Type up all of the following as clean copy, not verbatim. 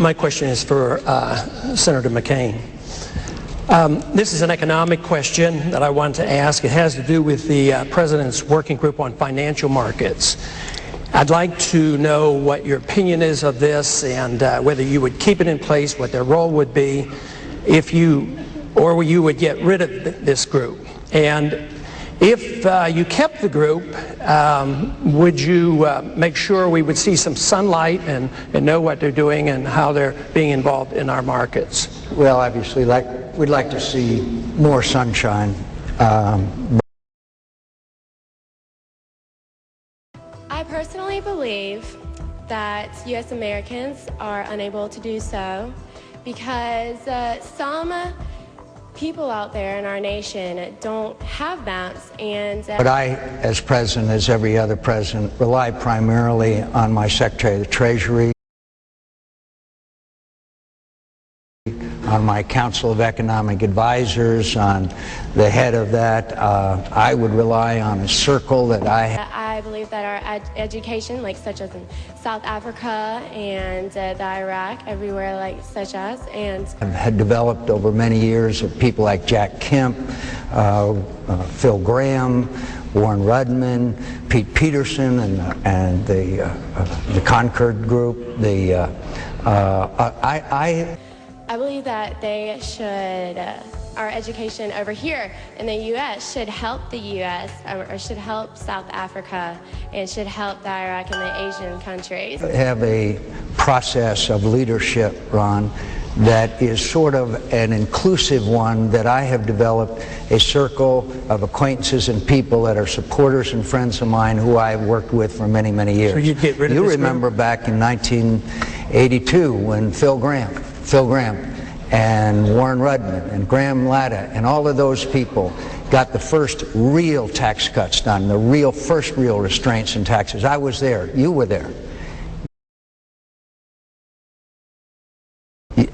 My question is for Senator McCain. This is an economic question that I want to ask. It has to do with the President's Working Group on Financial Markets. I'd like to know what your opinion is of this and whether you would keep it in place, what their role would be, if you would get rid of this group. And if you kept the group, would you make sure we would see some sunlight and know what they're doing and how they're being involved in our markets? Well, obviously, we'd like to see more sunshine. I personally believe that U.S. Americans are unable to do so because some people out there in our nation don't have maps, and But I, as president, as every other president, rely primarily on my Secretary of the Treasury, on my Council of Economic Advisors, on the head of that. I would rely on a circle that I have. I believe that our education, such as in South Africa and the Iraq, everywhere such as, and had developed over many years of people like Jack Kemp, Phil Graham, Warren Rudman, Pete Peterson, and the Concord Group. I believe that they should, our education over here in the U.S. should help the U.S. or should help South Africa and should help the Iraq and the Asian countries. I have a process of leadership, Ron, that is sort of an inclusive one that I have developed, a circle of acquaintances and people that are supporters and friends of mine who I've worked with for many, many years. So you'd get rid of You this remember group? Back in 1982 when Phil Graham and Warren Rudman and Graham Latta and all of those people got the first real tax cuts done, the first real restraints in taxes. I was there. You were there.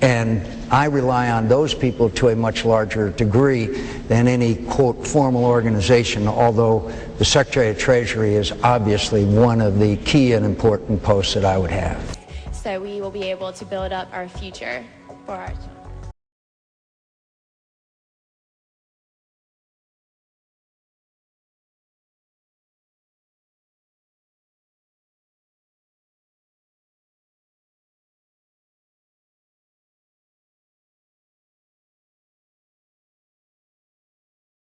And I rely on those people to a much larger degree than any, quote, formal organization, although the Secretary of Treasury is obviously one of the key and important posts that I would have. So we will be able to build up our future for our